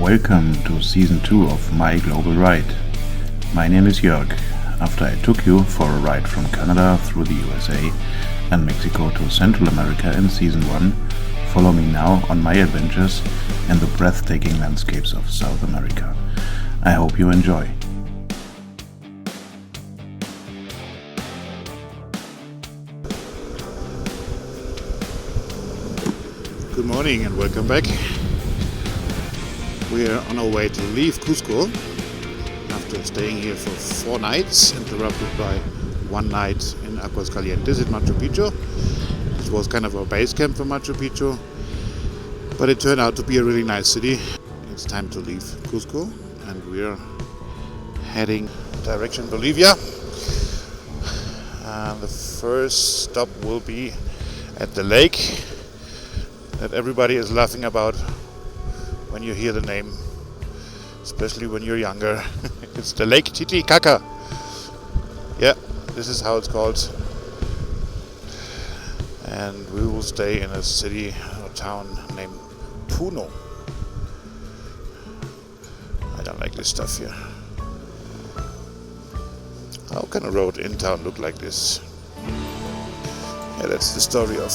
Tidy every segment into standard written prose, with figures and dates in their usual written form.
Welcome to Season 2 of My Global Ride. My name is Jörg. After I took you for a ride from Canada through the USA and Mexico to Central America in Season 1, follow me now on my adventures in the breathtaking landscapes of South America. I hope you enjoy. Good morning and welcome back. We are on our way to leave Cusco after staying here for 4 nights, interrupted by 1 night in Aguascalientes in Machu Picchu. This was kind of our base camp for Machu Picchu, but it turned out to be a really nice city. It's time to leave Cusco and we are heading direction Bolivia. The first stop will be at the lake that everybody is laughing about when you hear the name, especially when you're younger. It's the Lake Titicaca. Yeah, this is how it's called. And we will stay in a city or town named Puno. I don't like this stuff here. How can a road in town look like this? Yeah, that's the story of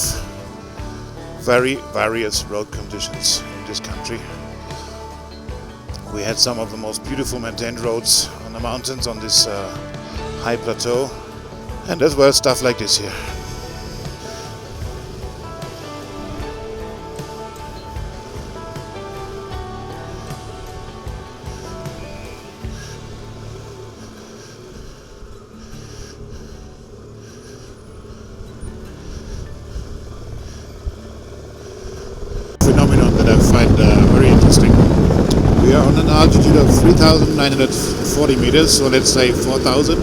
very various road conditions in this country. We had some of the most beautiful maintained roads on the mountains on this high plateau, and as well stuff like this here. Phenomenon that I find very interesting. We are on an altitude of 3,940 meters, so let's say 4,000,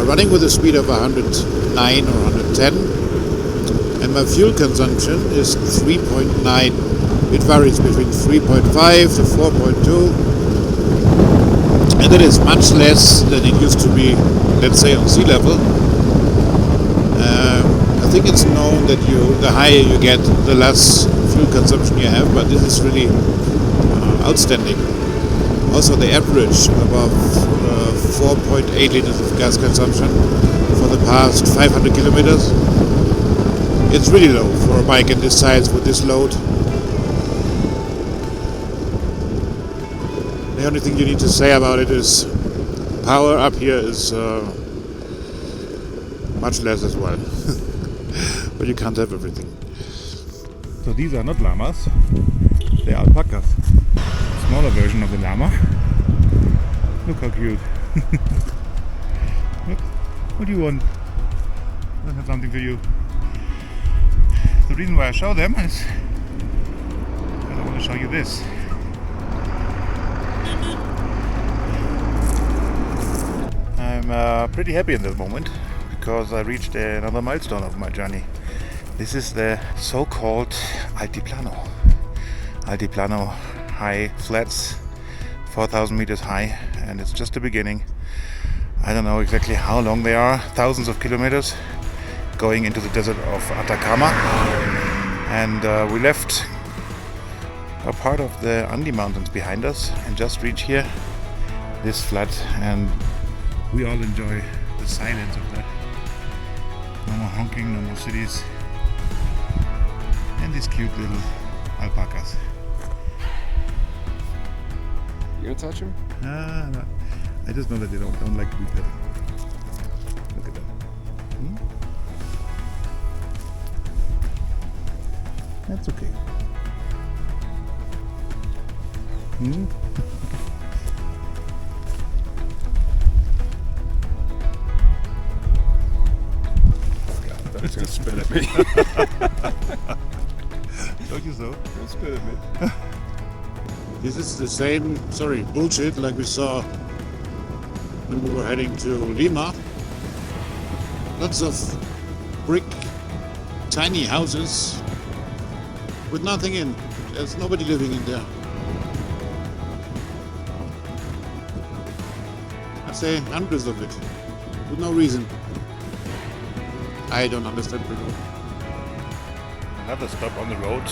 running with a speed of 109 or 110, and my fuel consumption is 3.9. It varies between 3.5 to 4.2, and that is much less than it used to be, let's say, on sea level. I think it's known that the higher you get, the less fuel consumption you have, but this is really outstanding. Also, the average above 4.8 liters of gas consumption for the past 500 kilometers. It's really low for a bike in this size with this load. The only thing you need to say about it is power up here is much less as well. But you can't have everything. So these are not llamas, they're alpacas. Smaller version of the llama. Look how cute. Look, what do you want? I have something for you. The reason why I show them is I want to show you this. I'm pretty happy in this moment because I reached another milestone of my journey. This is the so-called Altiplano. Altiplano high flats, 4,000 meters high, and it's just the beginning. I don't know exactly how long they are, thousands of kilometers, going into the desert of Atacama. And we left a part of the Andes Mountains behind us and just reached here, this flat, and we all enjoy the silence of that. No more honking, no more cities, and these cute little alpacas. You gonna touch him? No. I just know that they don't like to be petted. Look at that. That's okay. Don't just spit at me. Told you so. Don't spit at me. This is the same, bullshit like we saw when we were heading to Lima. Lots of brick, tiny houses with nothing in. There's nobody living in there. I'd say hundreds of it, with no reason. I don't understand Peru. Another stop on the road,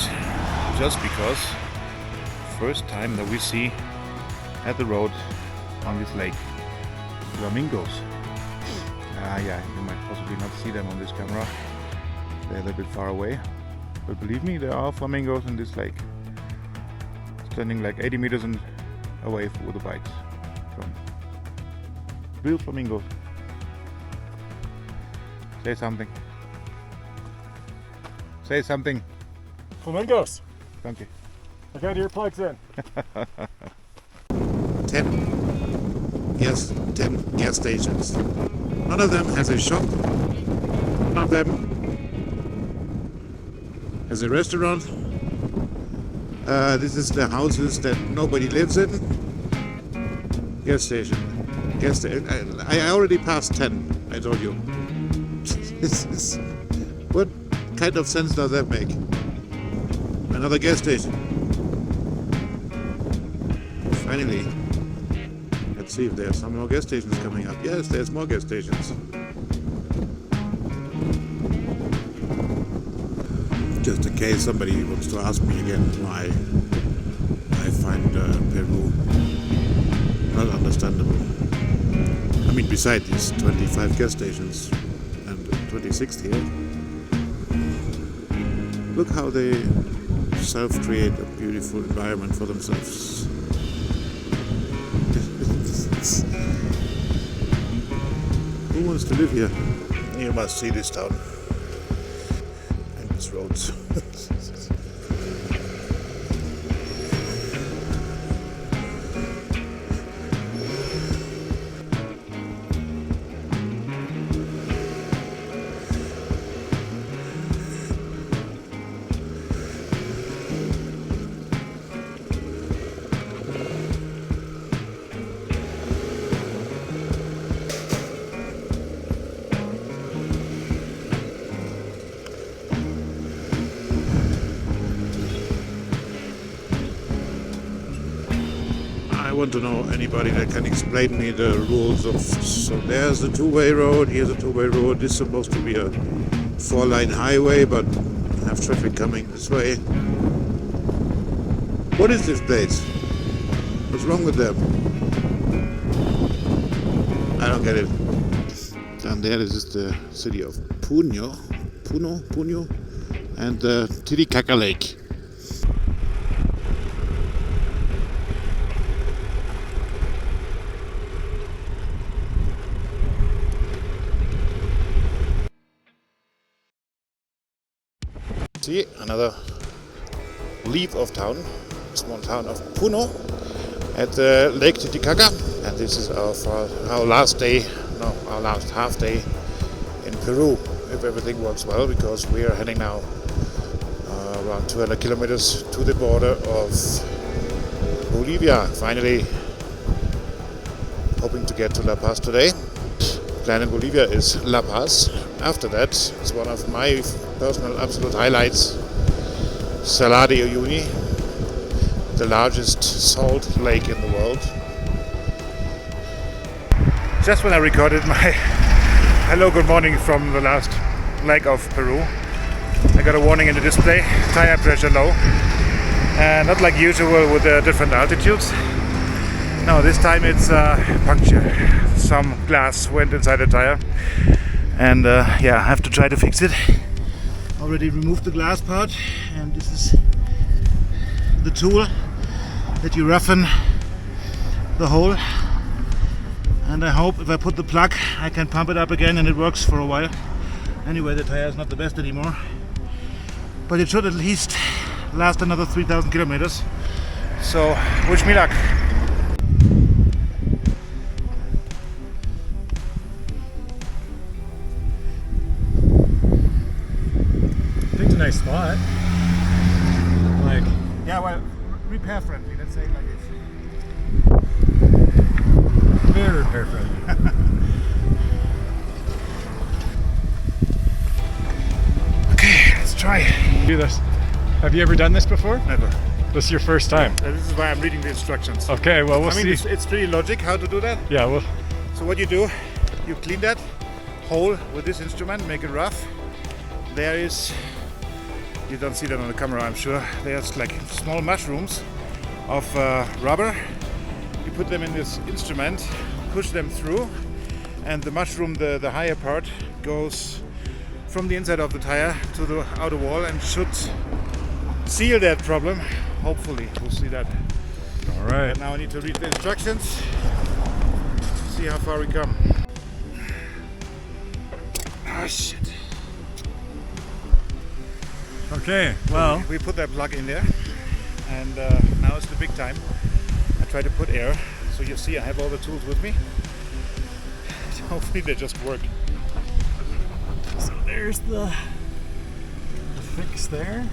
just because first time that we see at the road on this lake flamingos. Yeah, you might possibly not see them on this camera. They're a little bit far away. But believe me, there are flamingos in this lake. Standing like 80 meters away with the bikes from real flamingos. Say something. Say something. Flamingos. Thank you. I got earplugs in. 10 gas stations. None of them has a shop. None of them has a restaurant. This is the houses that nobody lives in. Gas station. I already passed 10, I told you. What kind of sense does that make? Another gas station. Finally. Let's see if there are some more gas stations coming up. Yes, there's more gas stations. Just in case somebody wants to ask me again why I find Peru not understandable. I mean, besides these 25 gas stations and 26 here, look how they self-create a beautiful environment for themselves. Who wants to live here? You must see this town and its roads. I want to know anybody that can explain me the rules of. So there's a two-way road, here's a two-way road. This is supposed to be a four-line highway, but I have traffic coming this way. What is this place? What's wrong with them? I don't get it. Down there, this is the city of Puno, and the Titicaca Lake. See, another leave of town, small town of Puno at the Lake Titicaca, and this is our last half day in Peru, if everything works well, because we are heading now around 200 kilometers to the border of Bolivia. Finally, hoping to get to La Paz today. Plan in Bolivia is La Paz. After that, it's one of my personal absolute highlights, Salar de Uyuni, the largest salt lake in the world. Just when I recorded my hello, good morning from the last leg of Peru, I got a warning in the display, tire pressure low. Not like usual with the different altitudes. No, this time it's puncture. Some glass went inside the tire. And yeah, I have to try to fix it. Already removed the glass part, and this is the tool that you roughen the hole. And I hope if I put the plug I can pump it up again and it works for a while. Anyway, the tire is not the best anymore, but it should at least last another 3,000 kilometers. So wish me luck. Nice spot. Like, Yeah, well, repair friendly, let's say it like this. very repair friendly. Okay, let's try. Do this. Have you ever done this before? Never. This is your first time. This is why I'm reading the instructions. Okay, well we'll I mean, see. it's pretty logic how to do that. Yeah, well, So what you do, you clean that hole with this instrument, make it rough. There is, you don't see that on the camera, I'm sure, there's like small mushrooms of rubber. You put them in this instrument, push them through, and the mushroom, the higher part, goes from the inside of the tire to the outer wall and should seal that problem. Hopefully, we'll see that. All right. And now I need to read the instructions to see how far we come. Oh shit. Okay, well, We put that plug in there, and now it's the big time. I try to put air, so you see I have all the tools with me. Hopefully they just work. so there's the fix there.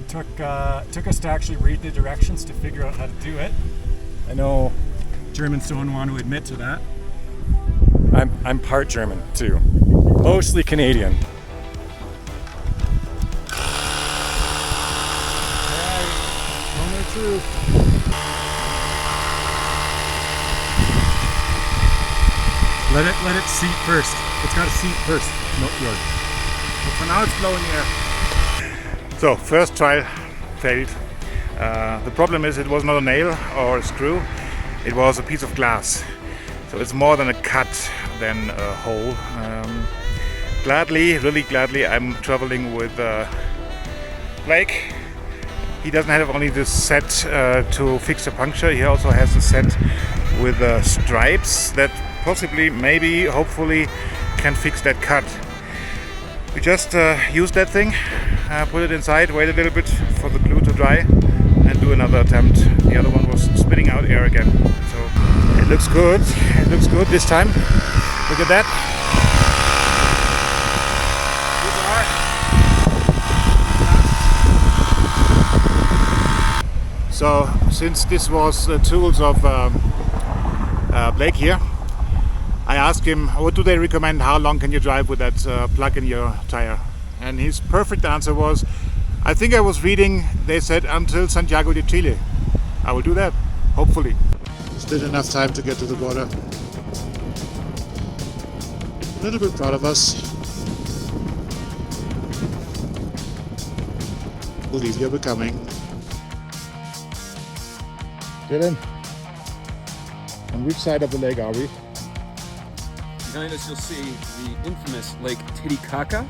Took us to actually read the directions to figure out how to do it. I know Germans don't want to admit to that. I'm part German too, mostly Canadian. Moment of truth. Let it seat first. It's got to seat first. No, yours. So for now it's blowing air. So first trial failed. The problem is it was not a nail or a screw, it was a piece of glass. So it's more than a cut than a hole. Gladly, really gladly, I'm traveling with Blake. He doesn't have only the set to fix the puncture, he also has a set with stripes that possibly, maybe, hopefully can fix that cut. We just use that thing, put it inside, wait a little bit for the glue to dry and do another attempt. The other one was spitting out air again. So it looks good this time. Look at that. So since this was the tools of Blake here, I asked him, what do they recommend, how long can you drive with that plug in your tire? And his perfect answer was, I think I was reading, they said until Santiago de Chile. I will do that, hopefully. Still enough time to get to the border. A little bit proud of us. Bolivia becoming. Dylan, on which side of the lake are we? Behind us you'll see the infamous Lake Titicaca,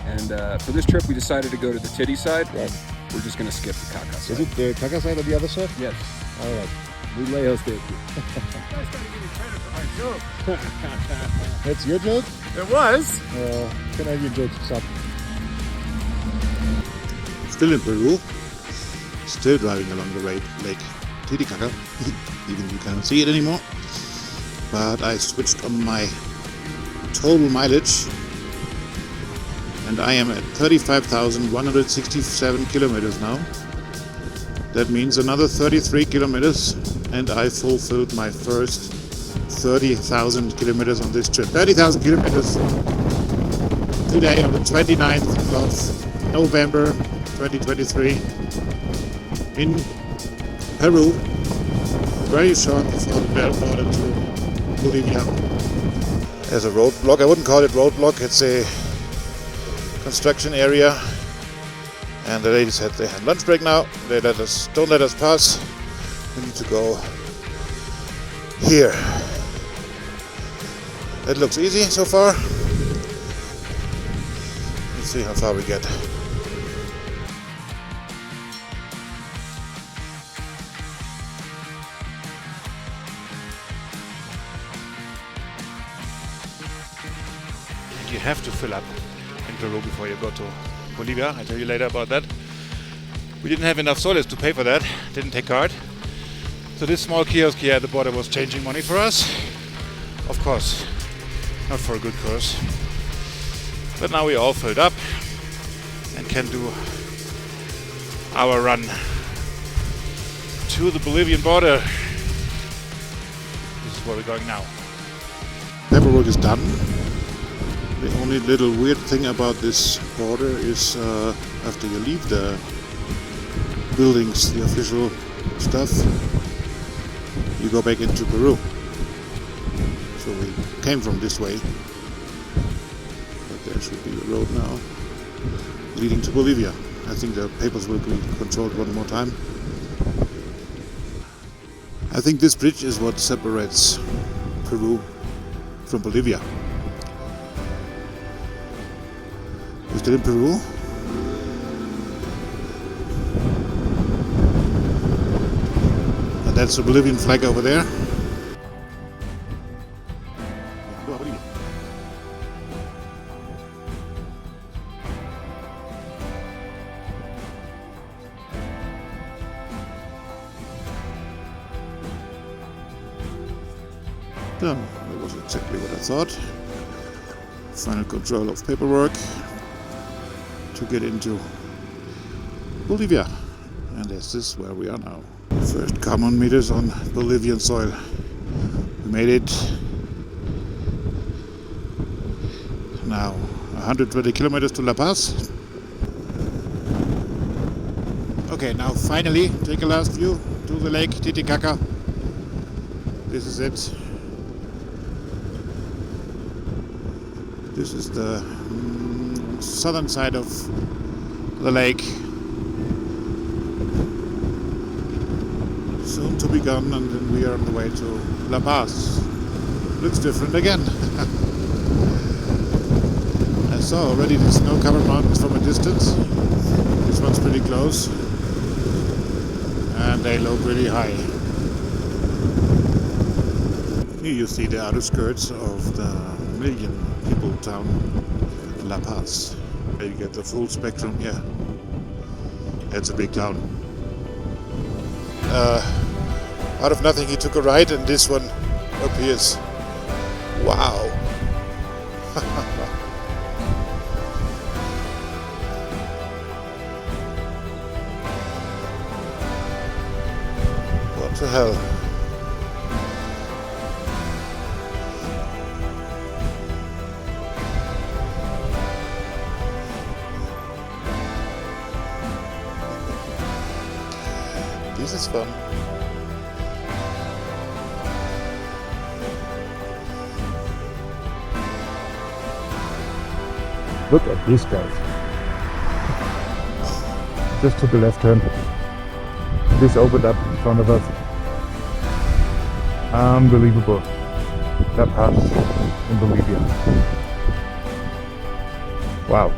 and for this trip we decided to go to the Titty side. Right. We're just going to skip the Caca side. Is it the Caca side or the other side? Yes. All right. We lay us there too. That's your joke? It was. Canadian jokes suck. Still in Peru. Still driving along the Lake Titicaca. Even you can't see it anymore. But I switched on my total mileage and I am at 35,167 kilometers now. That means another 33 kilometers and I fulfilled my first 30,000 kilometers on this trip. 30,000 kilometers today on the 29th of November 2023 in Peru. Very short before the border to Bolivia. There's a roadblock. I wouldn't call it roadblock. It's a construction area. And the ladies had their lunch break now. They don't let us pass. We need to go here. It looks easy so far. Let's see how far we get. You have to fill up in Peru before you go to Bolivia. I'll tell you later about that. We didn't have enough soles to pay for that. Didn't take card. So this small kiosk here at the border was changing money for us. Of course, not for a good cause. But now we're all filled up and can do our run to the Bolivian border. This is where we're going now. Paperwork is done. The only little weird thing about this border is after you leave the buildings, the official stuff, you go back into Peru. So we came from this way, but there should be a road now leading to Bolivia. I think the papers will be controlled one more time. I think this bridge is what separates Peru from Bolivia. We're still in Peru. And that's the Bolivian flag over there. That was exactly what I thought. Final control of paperwork to get into Bolivia. And this is where we are now. First common meters on Bolivian soil. We made it. Now 120 kilometers to La Paz. Okay, now finally take a last view to the Lake Titicaca. This is it. This is the southern side of the lake. Soon to be gone, and then we are on the way to La Paz. Looks different again. I saw already the snow-covered mountains from a distance. This one's pretty close. And they look really high. Here you see the outer skirts of the million people town La Paz. There you get the full spectrum here. It's a big town. Out of nothing he took a right and this one appears. Wow. What the hell? This is fun. Look at these guys. Just took a left turn. This opened up in front of us. Unbelievable. That pass in Bolivia. Wow.